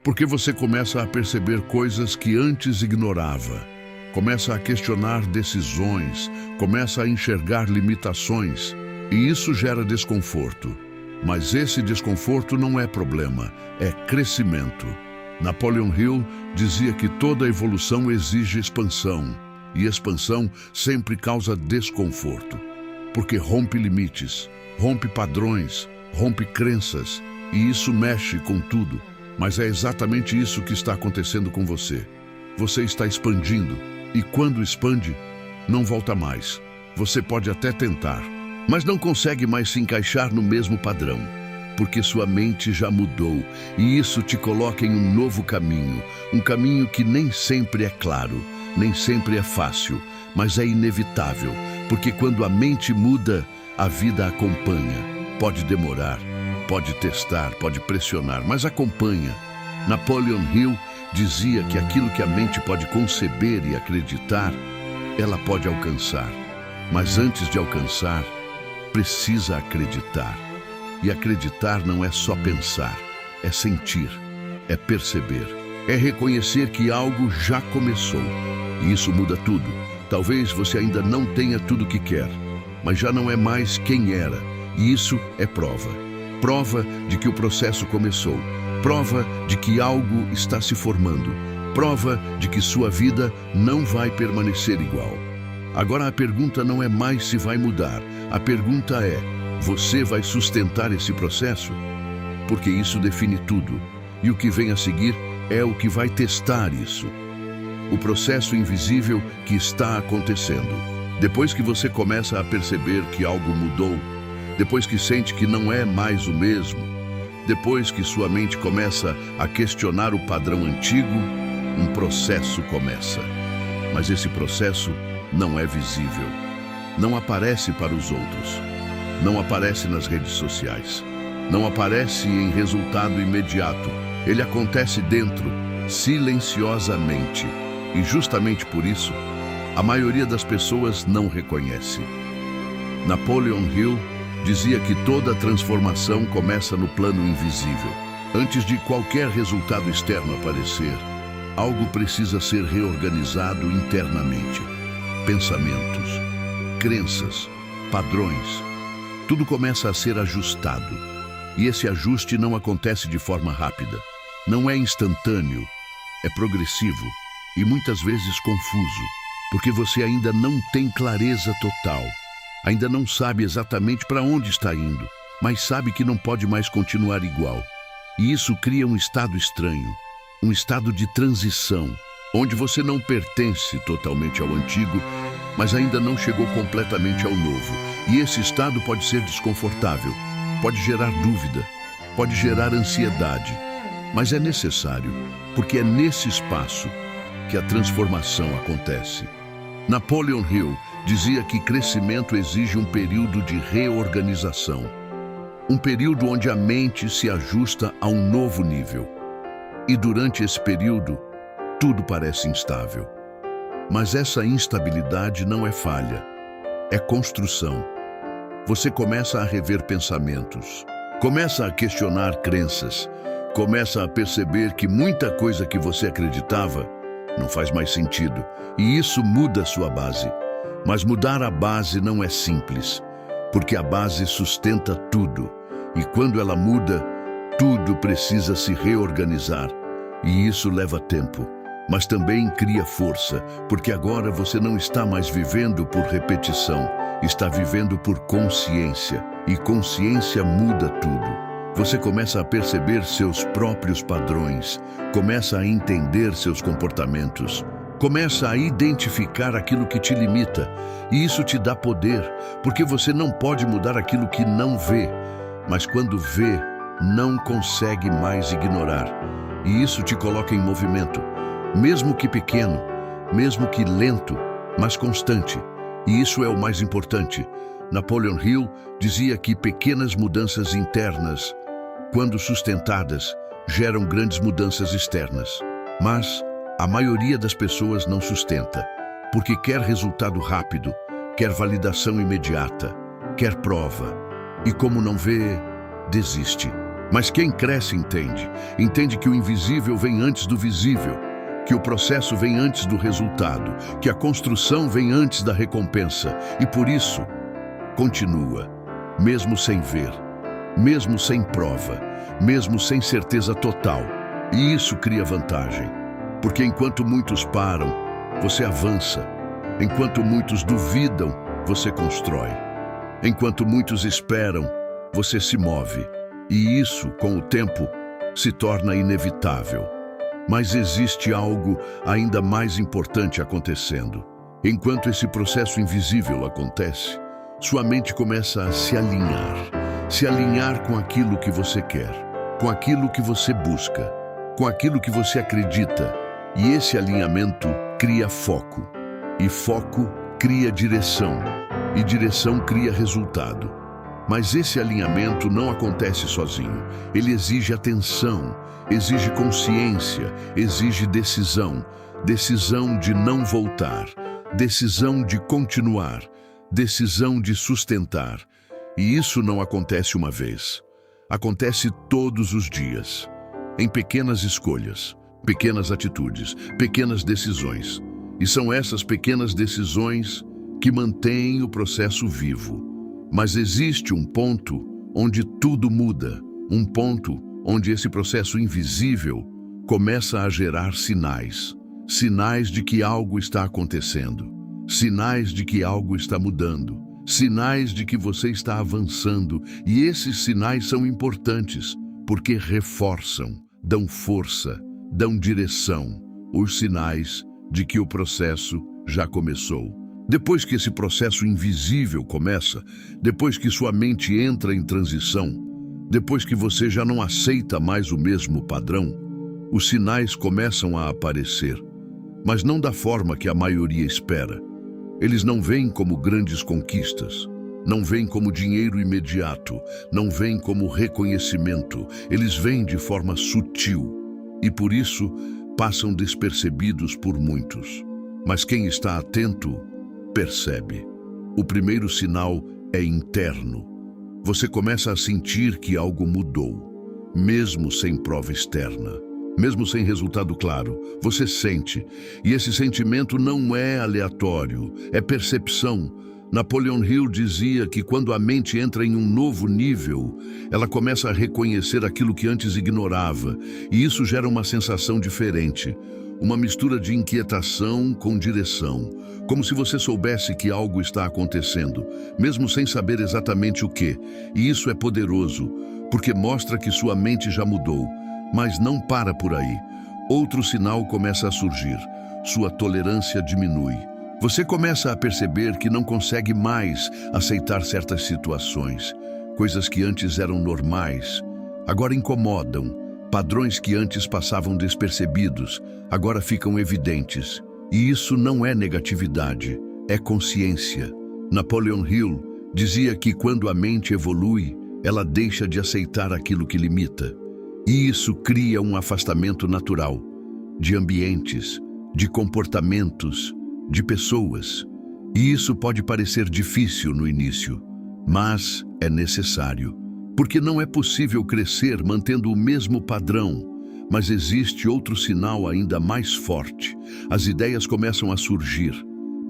Porque você começa a perceber coisas que antes ignorava. Começa a questionar decisões, começa a enxergar limitações. E isso gera desconforto. Mas esse desconforto não é problema, é crescimento. Napoleon Hill dizia que toda evolução exige expansão. E expansão sempre causa desconforto. Porque rompe limites, rompe padrões, rompe crenças. E isso mexe com tudo. Mas é exatamente isso que está acontecendo com você. Você está expandindo. E quando expande, não volta mais. Você pode até tentar, mas não consegue mais se encaixar no mesmo padrão, porque sua mente já mudou e isso te coloca em um novo caminho, um caminho que nem sempre é claro, nem sempre é fácil, mas é inevitável, porque quando a mente muda, a vida acompanha. Pode demorar, pode testar, pode pressionar, mas acompanha. Napoleon Hill dizia que aquilo que a mente pode conceber e acreditar, ela pode alcançar. Mas antes de alcançar, precisa acreditar. E acreditar não é só pensar, é sentir, é perceber, é reconhecer que algo já começou. E isso muda tudo. Talvez você ainda não tenha tudo o que quer, mas já não é mais quem era. E isso é prova. Prova de que o processo começou. Prova de que algo está se formando. Prova de que sua vida não vai permanecer igual. Agora a pergunta não é mais se vai mudar. A pergunta é, você vai sustentar esse processo? Porque isso define tudo. E o que vem a seguir é o que vai testar isso. O processo invisível que está acontecendo. Depois que você começa a perceber que algo mudou, depois que sente que não é mais o mesmo, depois que sua mente começa a questionar o padrão antigo, um processo começa. Mas esse processo não é visível. Não aparece para os outros. Não aparece nas redes sociais. Não aparece em resultado imediato. Ele acontece dentro, silenciosamente. E justamente por isso, a maioria das pessoas não reconhece. Napoleon Hill dizia que toda transformação começa no plano invisível. Antes de qualquer resultado externo aparecer, algo precisa ser reorganizado internamente. Pensamentos, crenças, padrões, tudo começa a ser ajustado. E esse ajuste não acontece de forma rápida. Não é instantâneo, é progressivo e muitas vezes confuso, porque você ainda não tem clareza total. Ainda não sabe exatamente para onde está indo, mas sabe que não pode mais continuar igual. E isso cria um estado estranho, um estado de transição, onde você não pertence totalmente ao antigo, mas ainda não chegou completamente ao novo. E esse estado pode ser desconfortável, pode gerar dúvida, pode gerar ansiedade, mas é necessário, porque é nesse espaço que a transformação acontece. Napoleon Hill dizia que crescimento exige um período de reorganização. Um período onde a mente se ajusta a um novo nível. E durante esse período, tudo parece instável. Mas essa instabilidade não é falha, é construção. Você começa a rever pensamentos, começa a questionar crenças, começa a perceber que muita coisa que você acreditava não faz mais sentido. E isso muda sua base. Mas mudar a base não é simples, porque a base sustenta tudo. E quando ela muda, tudo precisa se reorganizar. E isso leva tempo, mas também cria força, porque agora você não está mais vivendo por repetição, está vivendo por consciência. E consciência muda tudo. Você começa a perceber seus próprios padrões, começa a entender seus comportamentos. Começa a identificar aquilo que te limita, e isso te dá poder, porque você não pode mudar aquilo que não vê, mas quando vê, não consegue mais ignorar. E isso te coloca em movimento, mesmo que pequeno, mesmo que lento, mas constante. E isso é o mais importante. Napoleon Hill dizia que pequenas mudanças internas, quando sustentadas, geram grandes mudanças externas. Mas a maioria das pessoas não sustenta, porque quer resultado rápido, quer validação imediata, quer prova. E como não vê, desiste. Mas quem cresce entende que o invisível vem antes do visível, que o processo vem antes do resultado, que a construção vem antes da recompensa, e por isso continua, mesmo sem ver, mesmo sem prova, mesmo sem certeza total. E isso cria vantagem, porque enquanto muitos param, você avança. Enquanto muitos duvidam, você constrói. Enquanto muitos esperam, você se move. E isso, com o tempo, se torna inevitável. Mas existe algo ainda mais importante acontecendo. Enquanto esse processo invisível acontece, sua mente começa a se alinhar com aquilo que você quer, com aquilo que você busca, com aquilo que você acredita. E esse alinhamento cria foco, e foco cria direção, e direção cria resultado. Mas esse alinhamento não acontece sozinho. Ele exige atenção, exige consciência, exige decisão. Decisão de não voltar, decisão de continuar, decisão de sustentar. E isso não acontece uma vez. Acontece todos os dias, em pequenas escolhas, pequenas atitudes, pequenas decisões. E são essas pequenas decisões que mantêm o processo vivo. Mas existe um ponto onde tudo muda, um ponto onde esse processo invisível começa a gerar sinais. Sinais de que algo está acontecendo, sinais de que algo está mudando, sinais de que você está avançando. E esses sinais são importantes, porque reforçam, dão força, dão direção, os sinais de que o processo já começou. Depois que esse processo invisível começa, depois que sua mente entra em transição, depois que você já não aceita mais o mesmo padrão, os sinais começam a aparecer, mas não da forma que a maioria espera. Eles não vêm como grandes conquistas, não vêm como dinheiro imediato, não vêm como reconhecimento. Eles vêm de forma sutil e, por isso, passam despercebidos por muitos. Mas quem está atento percebe. O primeiro sinal é interno. Você começa a sentir que algo mudou, mesmo sem prova externa, mesmo sem resultado claro. Você sente, e esse sentimento não é aleatório, é percepção. Napoleon Hill dizia que quando a mente entra em um novo nível, ela começa a reconhecer aquilo que antes ignorava, e isso gera uma sensação diferente. Uma mistura de inquietação com direção, como se você soubesse que algo está acontecendo, mesmo sem saber exatamente o que. E isso é poderoso, porque mostra que sua mente já mudou, mas não para por aí. Outro sinal começa a surgir. Sua tolerância diminui. Você começa a perceber que não consegue mais aceitar certas situações. Coisas que antes eram normais, agora incomodam. Padrões que antes passavam despercebidos, agora ficam evidentes. E isso não é negatividade, é consciência. Napoleon Hill dizia que quando a mente evolui, ela deixa de aceitar aquilo que limita. E isso cria um afastamento natural de ambientes, de comportamentos, de pessoas. E isso pode parecer difícil no início, mas é necessário. Porque não é possível crescer mantendo o mesmo padrão, mas existe outro sinal ainda mais forte. As ideias começam a surgir,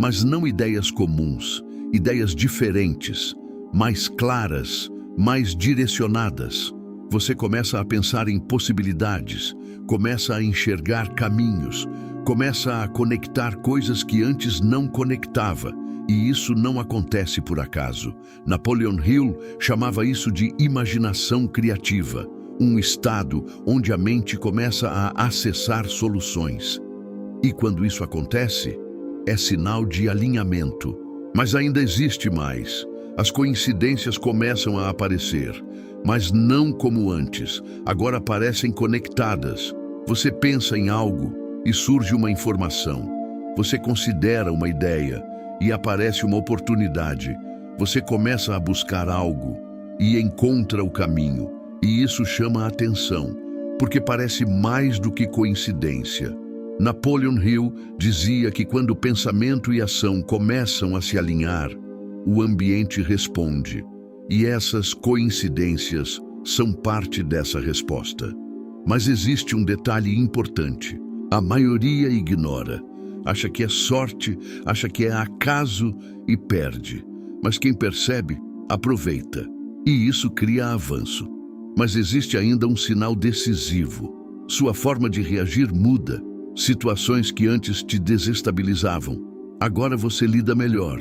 mas não ideias comuns, ideias diferentes, mais claras, mais direcionadas. Você começa a pensar em possibilidades, começa a enxergar caminhos, começa a conectar coisas que antes não conectava. E isso não acontece por acaso. Napoleon Hill chamava isso de imaginação criativa, um estado onde a mente começa a acessar soluções. E quando isso acontece, é sinal de alinhamento. Mas ainda existe mais. As coincidências começam a aparecer, mas não como antes. Agora parecem conectadas. Você pensa em algo e surge uma informação. Você considera uma ideia e aparece uma oportunidade. Você começa a buscar algo e encontra o caminho. E isso chama a atenção, porque parece mais do que coincidência. Napoleon Hill dizia que quando pensamento e ação começam a se alinhar, o ambiente responde. E essas coincidências são parte dessa resposta. Mas existe um detalhe importante. A maioria ignora. Acha que é sorte, acha que é acaso e perde. Mas quem percebe, aproveita. E isso cria avanço. Mas existe ainda um sinal decisivo. Sua forma de reagir muda. Situações que antes te desestabilizavam, agora você lida melhor.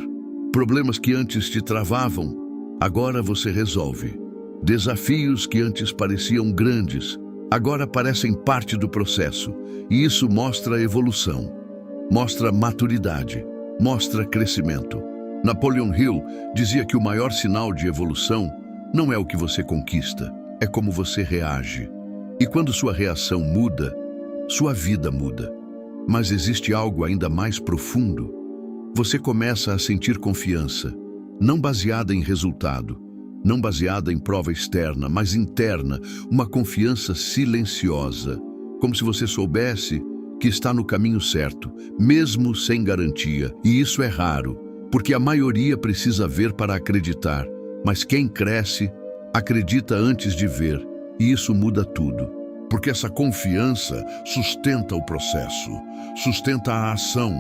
Problemas que antes te travavam, agora você resolve. Desafios que antes pareciam grandes, agora parecem parte do processo. E isso mostra evolução, mostra maturidade, mostra crescimento. Napoleon Hill dizia que o maior sinal de evolução não é o que você conquista, é como você reage. E quando sua reação muda, sua vida muda. Mas existe algo ainda mais profundo. Você começa a sentir confiança, não baseada em resultado, não baseada em prova externa, mas interna, uma confiança silenciosa, como se você soubesse que está no caminho certo, mesmo sem garantia. E isso é raro, porque a maioria precisa ver para acreditar, mas quem cresce, acredita antes de ver, e isso muda tudo. Porque essa confiança sustenta o processo, sustenta a ação,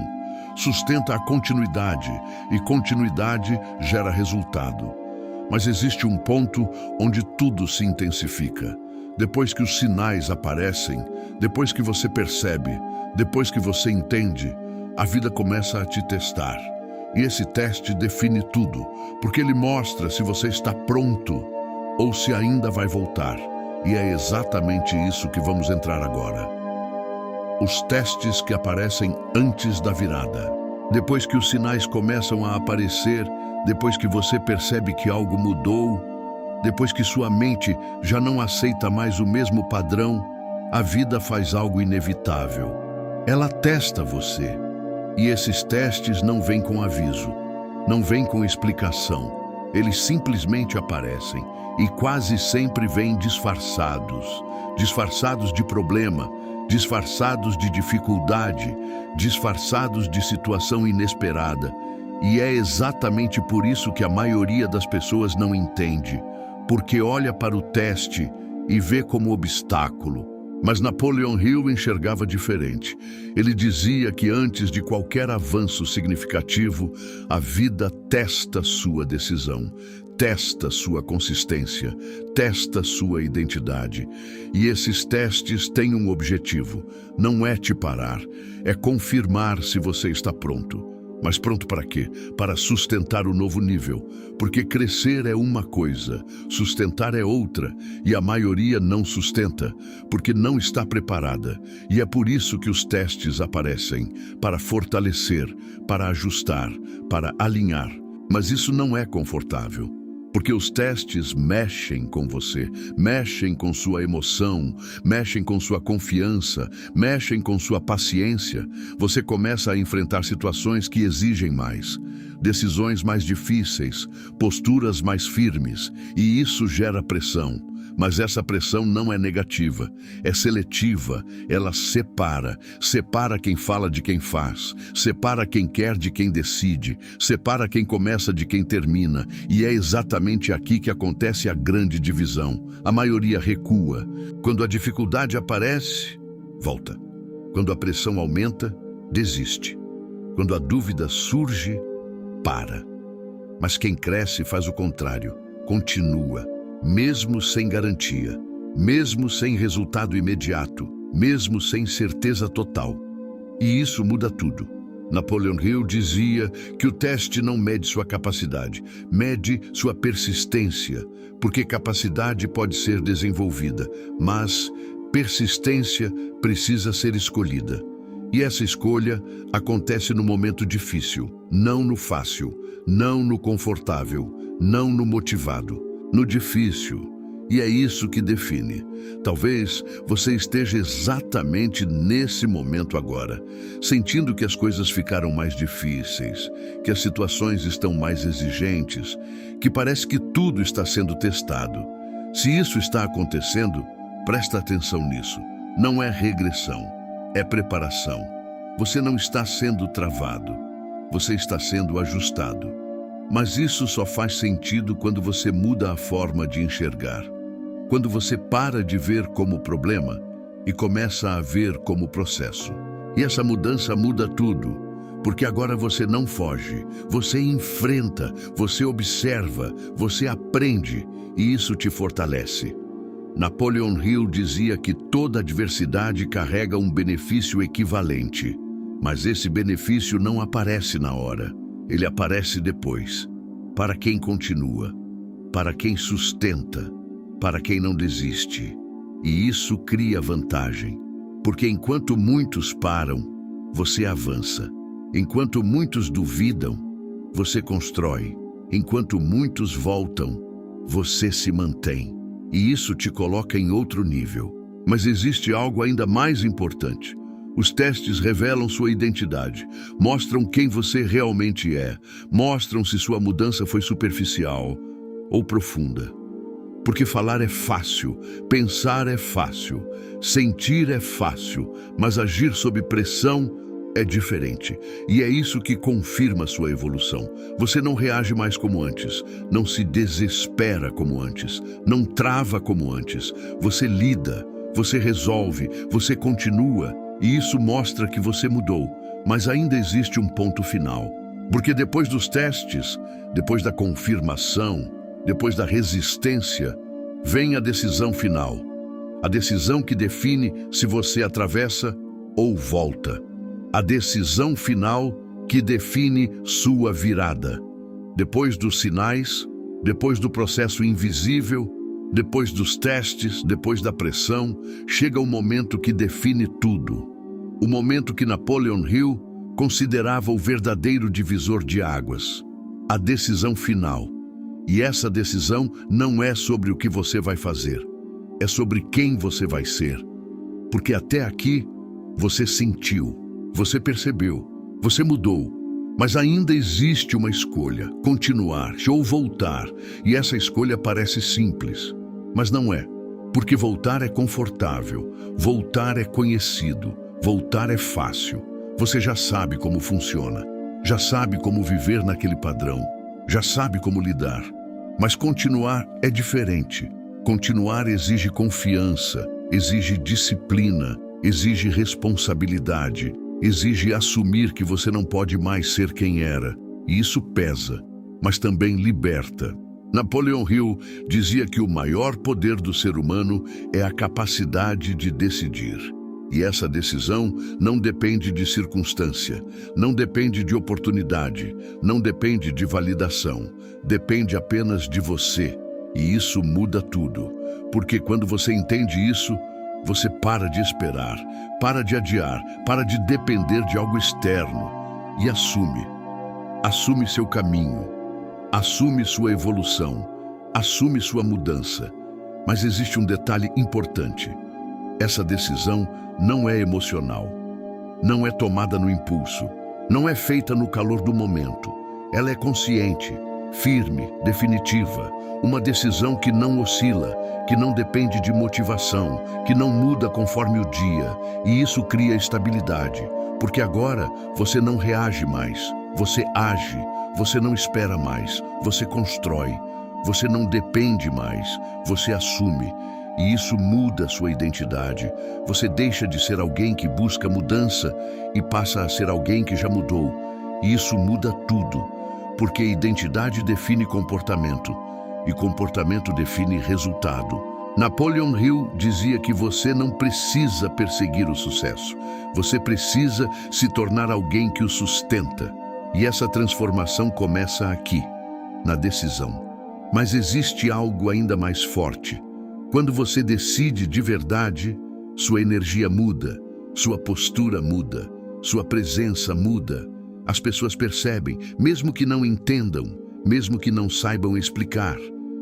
sustenta a continuidade, e continuidade gera resultado. Mas existe um ponto onde tudo se intensifica. Depois que os sinais aparecem, depois que você percebe, depois que você entende, a vida começa a te testar. E esse teste define tudo, porque ele mostra se você está pronto ou se ainda vai voltar. E é exatamente isso que vamos entrar agora. Os testes que aparecem antes da virada. Depois que os sinais começam a aparecer, depois que você percebe que algo mudou, depois que sua mente já não aceita mais o mesmo padrão, a vida faz algo inevitável. Ela testa você. E esses testes não vêm com aviso, não vêm com explicação. Eles simplesmente aparecem e quase sempre vêm disfarçados. Disfarçados de problema, disfarçados de dificuldade, disfarçados de situação inesperada. E é exatamente por isso que a maioria das pessoas não entende, porque olha para o teste e vê como obstáculo. Mas Napoleon Hill enxergava diferente. Ele dizia que antes de qualquer avanço significativo, a vida testa sua decisão, testa sua consistência, testa sua identidade. E esses testes têm um objetivo, não é te parar, é confirmar se você está pronto. Mas pronto para quê? Para sustentar o novo nível. Porque crescer é uma coisa, sustentar é outra, e a maioria não sustenta, porque não está preparada. E é por isso que os testes aparecem, para fortalecer, para ajustar, para alinhar. Mas isso não é confortável. Porque os testes mexem com você, mexem com sua emoção, mexem com sua confiança, mexem com sua paciência. Você começa a enfrentar situações que exigem mais, decisões mais difíceis, posturas mais firmes, e isso gera pressão. Mas essa pressão não é negativa, é seletiva, ela separa quem fala de quem faz, separa quem quer de quem decide, separa quem começa de quem termina, e é exatamente aqui que acontece a grande divisão. A maioria recua. Quando a dificuldade aparece, volta. Quando a pressão aumenta, desiste. Quando a dúvida surge, para. Mas quem cresce faz o contrário, continua. Mesmo sem garantia, mesmo sem resultado imediato, mesmo sem certeza total. E isso muda tudo. Napoleon Hill dizia que o teste não mede sua capacidade, mede sua persistência, porque capacidade pode ser desenvolvida, mas persistência precisa ser escolhida. E essa escolha acontece no momento difícil, não no fácil, não no confortável, não no motivado. No difícil, e é isso que define. Talvez você esteja exatamente nesse momento agora, sentindo que as coisas ficaram mais difíceis, que as situações estão mais exigentes, que parece que tudo está sendo testado. Se isso está acontecendo, presta atenção nisso. Não é regressão, é preparação. Você não está sendo travado, você está sendo ajustado. Mas isso só faz sentido quando você muda a forma de enxergar. quando você para de ver como problema e começa a ver como processo. E essa mudança muda tudo, porque agora você não foge, você enfrenta, você observa, você aprende, e isso te fortalece. Napoleon Hill dizia que toda adversidade carrega um benefício equivalente, mas esse benefício não aparece na hora, ele aparece depois, para quem continua, para quem sustenta, para quem não desiste. E isso cria vantagem, porque enquanto muitos param, você avança. Enquanto muitos duvidam, você constrói. Enquanto muitos voltam, você se mantém. E isso te coloca em outro nível. Mas existe algo ainda mais importante. Os testes revelam sua identidade, mostram quem você realmente é, mostram se sua mudança foi superficial ou profunda. Porque falar é fácil, pensar é fácil, sentir é fácil, mas agir sob pressão é diferente. E é isso que confirma sua evolução. Você não reage mais como antes, não se desespera como antes, não trava como antes. Você lida, você resolve, você continua, e isso mostra que você mudou. Mas ainda existe um ponto final. Porque depois dos testes, depois da confirmação, depois da resistência, vem a decisão final. A decisão que define se você atravessa ou volta. A decisão final que define sua virada. Depois dos sinais, depois do processo invisível, depois dos testes, depois da pressão, chega o momento que define tudo. O momento que Napoleon Hill considerava o verdadeiro divisor de águas. A decisão final. E essa decisão não é sobre o que você vai fazer, é sobre quem você vai ser. Porque até aqui, você sentiu, você percebeu, você mudou, mas ainda existe uma escolha, continuar ou voltar, e essa escolha parece simples, mas não é, porque voltar é confortável, voltar é conhecido, voltar é fácil, você já sabe como funciona, já sabe como viver naquele padrão, já sabe como lidar. Mas continuar é diferente. Continuar exige confiança, exige disciplina, exige responsabilidade, exige assumir que você não pode mais ser quem era. E isso pesa, mas também liberta. Napoleon Hill dizia que o maior poder do ser humano é a capacidade de decidir. E essa decisão não depende de circunstância, não depende de oportunidade, não depende de validação, depende apenas de você. E isso muda tudo, porque quando você entende isso, você para de esperar, para de adiar, para de depender de algo externo e assume seu caminho, assume sua evolução, assume sua mudança. Mas existe um detalhe importante. Essa decisão não é emocional, não é tomada no impulso, não é feita no calor do momento. Ela é consciente, firme, definitiva, uma decisão que não oscila, que não depende de motivação, que não muda conforme o dia, e isso cria estabilidade, porque agora você não reage mais, você age, você não espera mais, você constrói, você não depende mais, você assume. E isso muda sua identidade. Você deixa de ser alguém que busca mudança e passa a ser alguém que já mudou. E isso muda tudo, porque identidade define comportamento, e comportamento define resultado. Napoleon Hill dizia que você não precisa perseguir o sucesso. Você precisa se tornar alguém que o sustenta. E essa transformação começa aqui, na decisão. Mas existe algo ainda mais forte. Quando você decide de verdade, sua energia muda, sua postura muda, sua presença muda. As pessoas percebem, mesmo que não entendam, mesmo que não saibam explicar.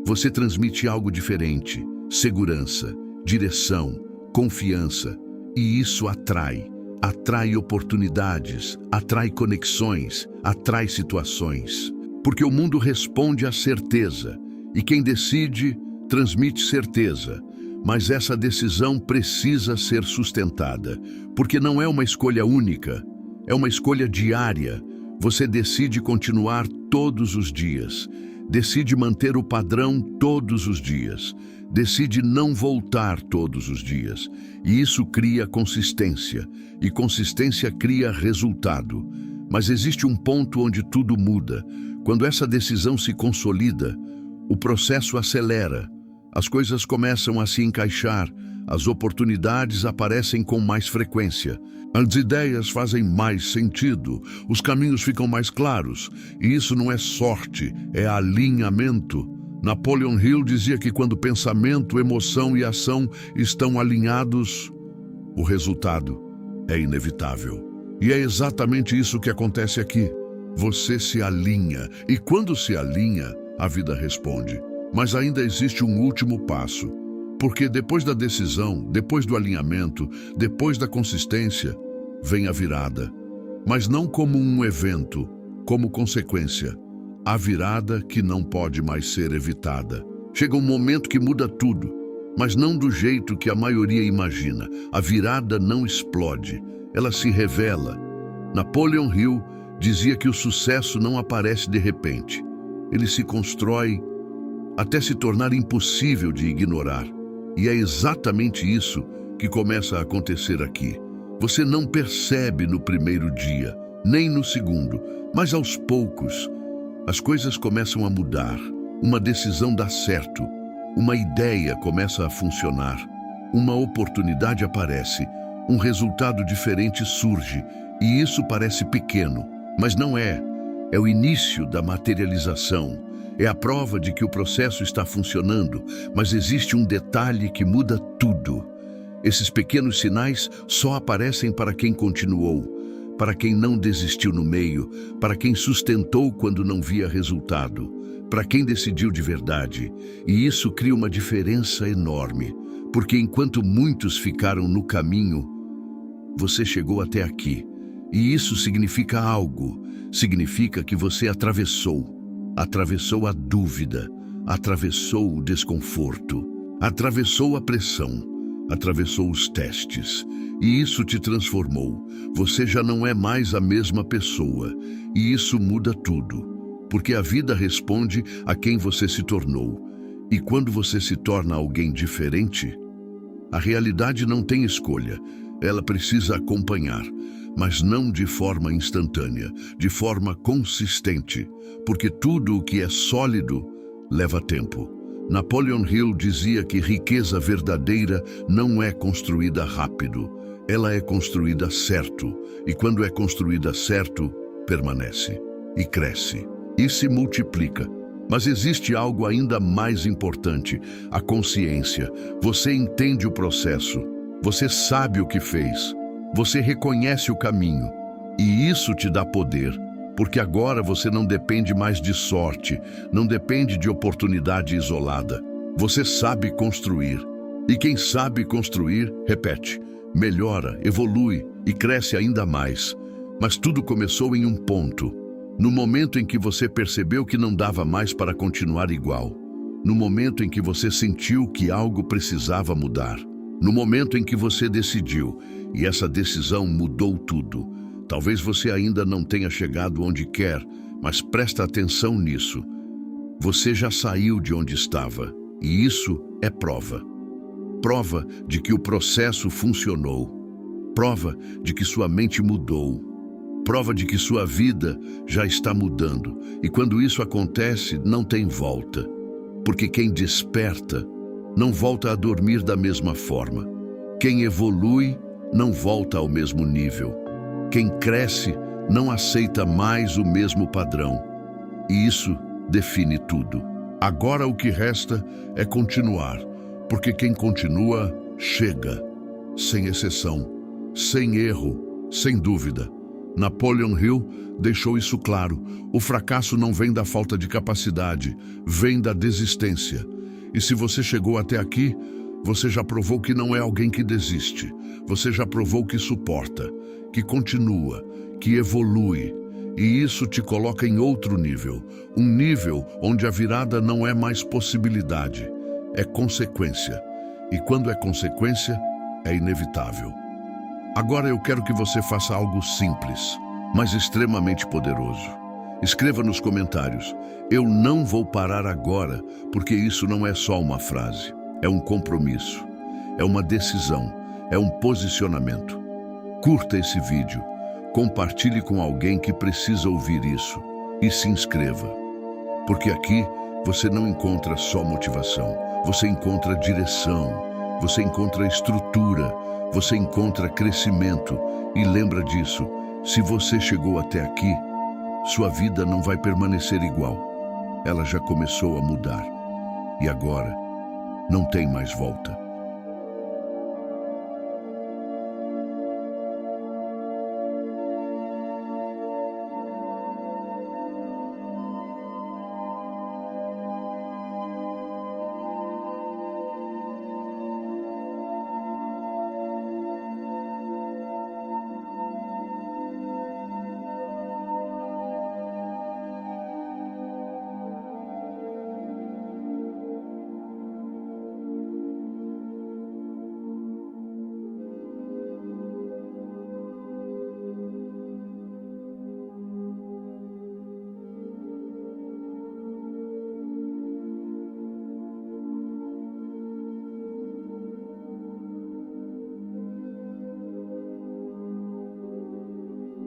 Você transmite algo diferente, segurança, direção, confiança. E isso atrai oportunidades, atrai conexões, atrai situações. Porque o mundo responde à certeza, e quem decide transmite certeza, mas essa decisão precisa ser sustentada, porque não é uma escolha única, é uma escolha diária. Você decide continuar todos os dias, decide manter o padrão todos os dias, decide não voltar todos os dias. E isso cria consistência, e consistência cria resultado. Mas existe um ponto onde tudo muda. Quando essa decisão se consolida, o processo acelera. As coisas começam a se encaixar, as oportunidades aparecem com mais frequência. As ideias fazem mais sentido, os caminhos ficam mais claros. E isso não é sorte, é alinhamento. Napoleon Hill dizia que quando pensamento, emoção e ação estão alinhados, o resultado é inevitável. E é exatamente isso que acontece aqui. Você se alinha, e quando se alinha, a vida responde. Mas ainda existe um último passo, porque depois da decisão, depois do alinhamento, depois da consistência, vem a virada. Mas não como um evento, como consequência. A virada que não pode mais ser evitada. Chega um momento que muda tudo, mas não do jeito que a maioria imagina. A virada não explode, ela se revela. Napoleon Hill dizia que o sucesso não aparece de repente. Ele se constrói até se tornar impossível de ignorar. E é exatamente isso que começa a acontecer aqui. Você não percebe no primeiro dia, nem no segundo, mas aos poucos, as coisas começam a mudar. Uma decisão dá certo, uma ideia começa a funcionar, uma oportunidade aparece, um resultado diferente surge, e isso parece pequeno, mas não é. É o início da materialização. É a prova de que o processo está funcionando, mas existe um detalhe que muda tudo. Esses pequenos sinais só aparecem para quem continuou, para quem não desistiu no meio, para quem sustentou quando não via resultado, para quem decidiu de verdade. E isso cria uma diferença enorme, porque enquanto muitos ficaram no caminho, você chegou até aqui. E isso significa algo. Significa que você atravessou a dúvida, atravessou o desconforto, atravessou a pressão, atravessou os testes. E isso te transformou. Você já não é mais a mesma pessoa. E isso muda tudo, porque a vida responde a quem você se tornou. E quando você se torna alguém diferente, a realidade não tem escolha. Ela precisa acompanhar, mas não de forma instantânea, de forma consistente, porque tudo o que é sólido leva tempo. Napoleon Hill dizia que riqueza verdadeira não é construída rápido, ela é construída certo, e quando é construída certo, permanece, e cresce, e se multiplica. Mas existe algo ainda mais importante, a consciência. Você entende o processo, você sabe o que fez, você reconhece o caminho, e isso te dá poder, porque agora você não depende mais de sorte, não depende de oportunidade isolada. Você sabe construir, e quem sabe construir, repete, melhora, evolui e cresce ainda mais. Mas tudo começou em um ponto, no momento em que você percebeu que não dava mais para continuar igual, no momento em que você sentiu que algo precisava mudar. No momento em que você decidiu, e essa decisão mudou tudo. Talvez você ainda não tenha chegado onde quer, mas presta atenção nisso. Você já saiu de onde estava, e isso é prova. Prova de que o processo funcionou. Prova de que sua mente mudou. Prova de que sua vida já está mudando. E quando isso acontece, não tem volta. Porque quem desperta não volta a dormir da mesma forma. Quem evolui não volta ao mesmo nível. Quem cresce não aceita mais o mesmo padrão. E isso define tudo. Agora o que resta é continuar, porque quem continua chega, sem exceção, sem erro, sem dúvida. Napoleon Hill deixou isso claro. O fracasso não vem da falta de capacidade, vem da desistência. E se você chegou até aqui, você já provou que não é alguém que desiste. Você já provou que suporta, que continua, que evolui. E isso te coloca em outro nível. Um nível onde a virada não é mais possibilidade, é consequência. E quando é consequência, é inevitável. Agora eu quero que você faça algo simples, mas extremamente poderoso. Escreva nos comentários: eu não vou parar agora, porque isso não é só uma frase. É um compromisso, é uma decisão, é um posicionamento. Curta esse vídeo, compartilhe com alguém que precisa ouvir isso e se inscreva. Porque aqui você não encontra só motivação, você encontra direção, você encontra estrutura, você encontra crescimento. E lembra disso, se você chegou até aqui, sua vida não vai permanecer igual. Ela já começou a mudar. E agora, não tem mais volta.